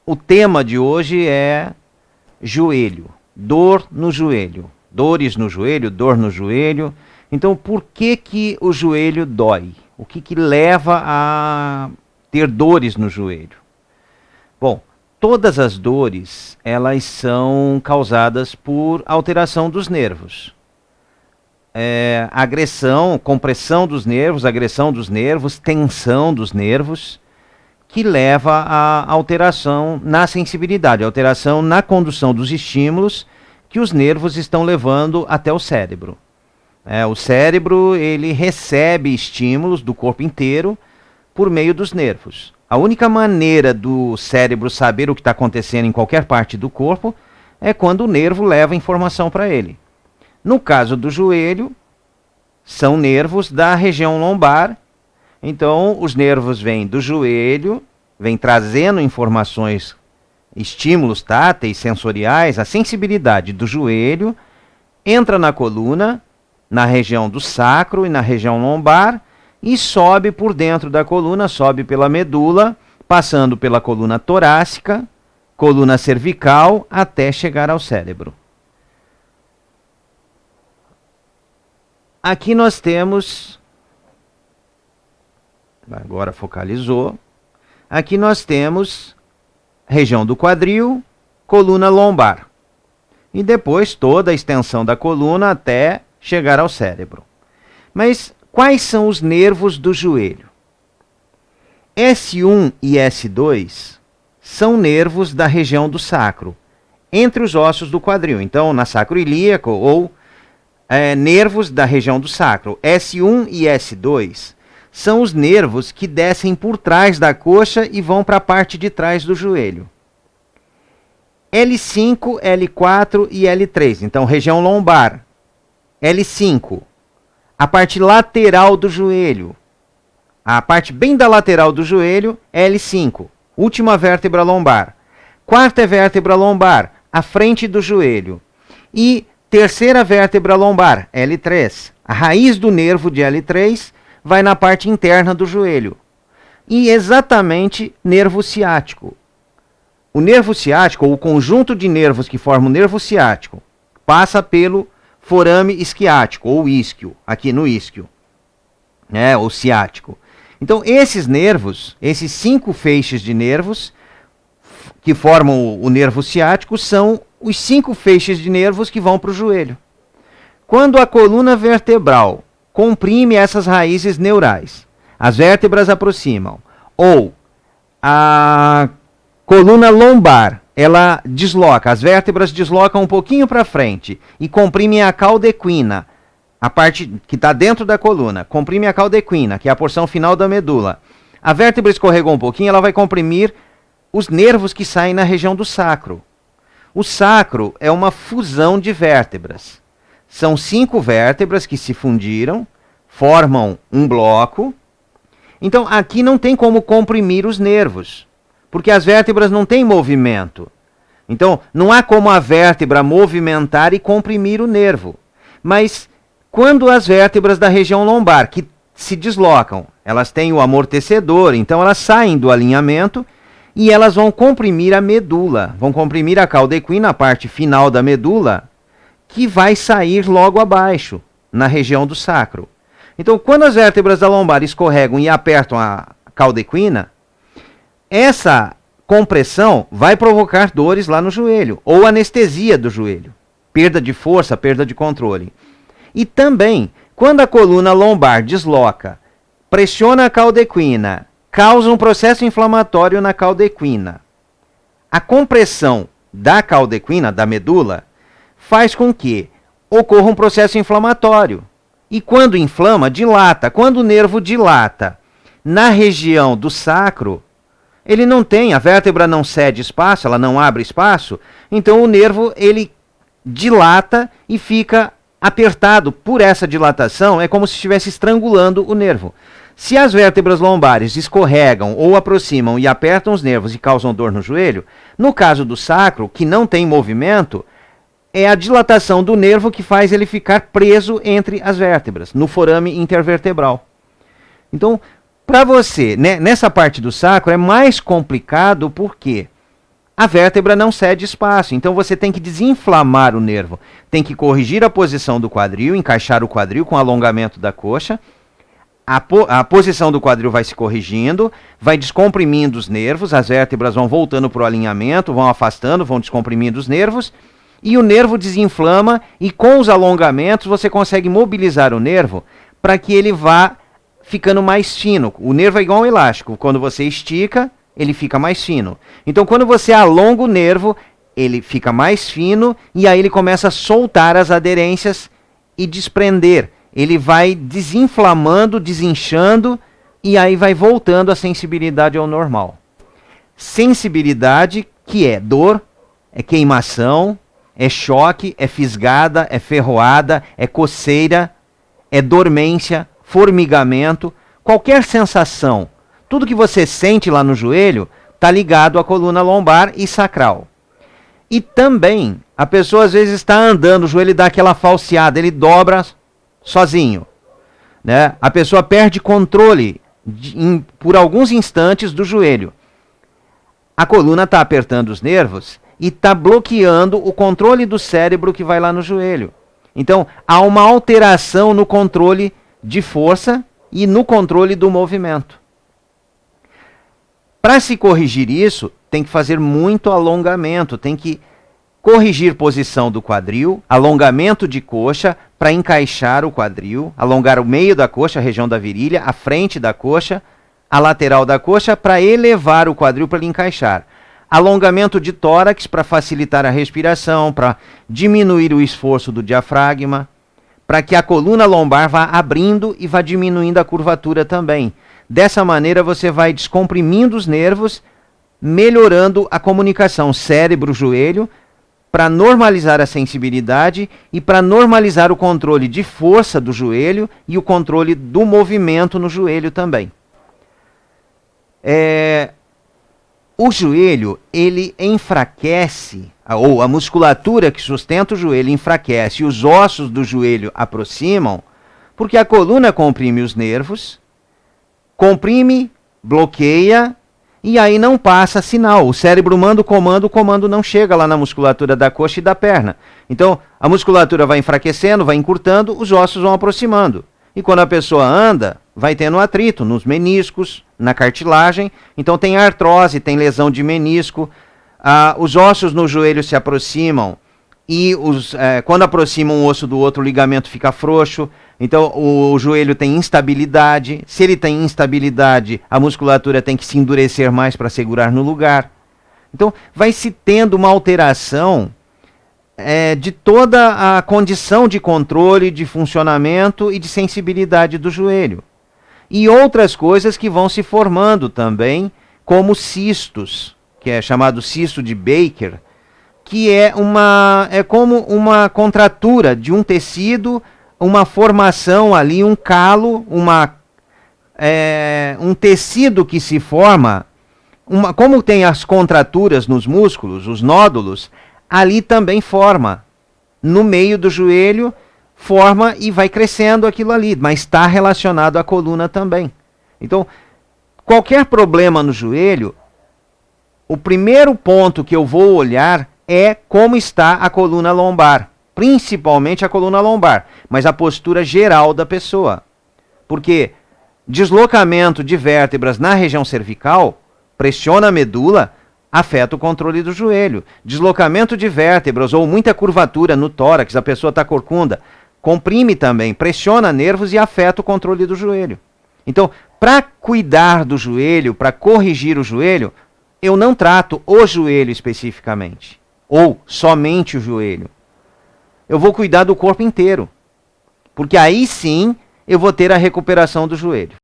o tema de hoje é joelho, dor no joelho, dores no joelho, dor no joelho. Então, por que o joelho dói? O que leva a ter dores no joelho? Bom, todas as dores, elas são causadas por alteração dos nervos. Agressão, compressão dos nervos, agressão dos nervos, tensão dos nervos, que leva a alteração na sensibilidade, alteração na condução dos estímulos que os nervos estão levando até o cérebro. O cérebro, ele recebe estímulos do corpo inteiro por meio dos nervos. A única maneira do cérebro saber o que está acontecendo em qualquer parte do corpo é quando o nervo leva informação para ele. No caso do joelho, são nervos da região lombar. Então, os nervos vêm do joelho, vêm trazendo informações, estímulos táteis, sensoriais, a sensibilidade do joelho, entra na coluna, na região do sacro e na região lombar, e sobe por dentro da coluna, sobe pela medula, passando pela coluna torácica, coluna cervical, até chegar ao cérebro. Aqui nós temos, agora focalizou, aqui nós temos região do quadril, coluna lombar. E depois toda a extensão da coluna até chegar ao cérebro. Mas quais são os nervos do joelho? S1 e S2 são nervos da região do sacro, entre os ossos do quadril. Então, na sacroiliaco ou nervos da região do sacro. S1 e S2 são os nervos que descem por trás da coxa e vão para a parte de trás do joelho. L5, L4 e L3. Então, região lombar. L5, a parte lateral do joelho. A parte bem da lateral do joelho, L5, última vértebra lombar. Quarta vértebra lombar, a frente do joelho. E terceira vértebra lombar, L3. A raiz do nervo de L3 vai na parte interna do joelho. E exatamente nervo ciático. O nervo ciático, ou o conjunto de nervos que forma o nervo ciático, passa pelo forame isquiático, ou isquio, aqui no isquio, ou ciático. Então, esses nervos, esses 5 feixes de nervos que formam o nervo ciático, são os 5 feixes de nervos que vão para o joelho. Quando a coluna vertebral comprime essas raízes neurais, as vértebras aproximam, ou a coluna lombar, ela desloca, as vértebras deslocam um pouquinho para frente e comprimem a cauda equina, a parte que está dentro da coluna, comprime a cauda equina, que é a porção final da medula. A vértebra escorregou um pouquinho, ela vai comprimir os nervos que saem na região do sacro. O sacro é uma fusão de vértebras. São 5 vértebras que se fundiram, formam um bloco. Então, aqui não tem como comprimir os nervos, porque as vértebras não têm movimento. Então, não há como a vértebra movimentar e comprimir o nervo. Mas, quando as vértebras da região lombar, que se deslocam, elas têm o amortecedor, então elas saem do alinhamento e elas vão comprimir a medula, vão comprimir a cauda equina, a parte final da medula, que vai sair logo abaixo, na região do sacro. Então, quando as vértebras da lombar escorregam e apertam a cauda equina, essa compressão vai provocar dores lá no joelho, ou anestesia do joelho, perda de força, perda de controle. E também, quando a coluna lombar desloca, pressiona a cauda equina, causa um processo inflamatório na cauda equina. A compressão da cauda equina, da medula, faz com que ocorra um processo inflamatório. E quando inflama, dilata. Quando o nervo dilata na região do sacro, ele não tem, a vértebra não cede espaço, ela não abre espaço, então o nervo ele dilata e fica apertado por essa dilatação, é como se estivesse estrangulando o nervo. Se as vértebras lombares escorregam ou aproximam e apertam os nervos e causam dor no joelho, no caso do sacro, que não tem movimento, é a dilatação do nervo que faz ele ficar preso entre as vértebras, no forame intervertebral. Então, para você, né, nessa parte do sacro é mais complicado porque a vértebra não cede espaço. Então você tem que desinflamar o nervo. Tem que corrigir a posição do quadril, encaixar o quadril com o alongamento da coxa. A posição do quadril vai se corrigindo, vai descomprimindo os nervos, as vértebras vão voltando para o alinhamento, vão afastando, vão descomprimindo os nervos, e o nervo desinflama, e com os alongamentos você consegue mobilizar o nervo para que ele vá ficando mais fino. O nervo é igual um elástico, quando você estica, ele fica mais fino. Então quando você alonga o nervo, ele fica mais fino, e aí ele começa a soltar as aderências e desprender. Ele vai desinflamando, desinchando, e aí vai voltando a sensibilidade ao normal. Sensibilidade, que é dor, é queimação, é choque, é fisgada, é ferroada, é coceira, é dormência, formigamento, qualquer sensação. Tudo que você sente lá no joelho está ligado à coluna lombar e sacral. E também, a pessoa às vezes está andando, o joelho dá aquela falseada, ele dobra sozinho, né? A pessoa perde controle por alguns instantes do joelho. A coluna está apertando os nervos e está bloqueando o controle do cérebro que vai lá no joelho. Então, há uma alteração no controle de força e no controle do movimento. Para se corrigir isso, tem que fazer muito alongamento, tem que corrigir posição do quadril, alongamento de coxa para encaixar o quadril, alongar o meio da coxa, a região da virilha, a frente da coxa, a lateral da coxa para elevar o quadril para ele encaixar. Alongamento de tórax para facilitar a respiração, para diminuir o esforço do diafragma, para que a coluna lombar vá abrindo e vá diminuindo a curvatura também. Dessa maneira você vai descomprimindo os nervos, melhorando a comunicação cérebro-joelho, para normalizar a sensibilidade e para normalizar o controle de força do joelho e o controle do movimento no joelho também. O joelho, ele enfraquece, ou a musculatura que sustenta o joelho enfraquece, e os ossos do joelho aproximam, porque a coluna comprime os nervos, comprime, bloqueia, e aí não passa sinal. O cérebro manda o comando não chega lá na musculatura da coxa e da perna. Então, a musculatura vai enfraquecendo, vai encurtando, os ossos vão aproximando. E quando a pessoa anda, vai tendo atrito nos meniscos, na cartilagem. Então tem artrose, tem lesão de menisco. Os ossos no joelho se aproximam e quando aproximam um osso do outro, o ligamento fica frouxo. Então o joelho tem instabilidade. Se ele tem instabilidade, a musculatura tem que se endurecer mais para segurar no lugar. Então vai se tendo uma alteração de toda a condição de controle, de funcionamento e de sensibilidade do joelho. E outras coisas que vão se formando também, como cistos, que é chamado cisto de Baker, que é como uma contratura de um tecido, uma formação ali, um calo, um tecido que se forma, como tem as contraturas nos músculos, os nódulos, ali também forma, no meio do joelho, forma e vai crescendo aquilo ali, mas está relacionado à coluna também. Então, qualquer problema no joelho, o primeiro ponto que eu vou olhar é como está a coluna lombar, principalmente a coluna lombar, mas a postura geral da pessoa. Porque deslocamento de vértebras na região cervical pressiona a medula, afeta o controle do joelho. Deslocamento de vértebras ou muita curvatura no tórax, a pessoa está corcunda, comprime também, pressiona nervos e afeta o controle do joelho. Então, para cuidar do joelho, para corrigir o joelho, eu não trato o joelho especificamente, ou somente o joelho. Eu vou cuidar do corpo inteiro, porque aí sim eu vou ter a recuperação do joelho.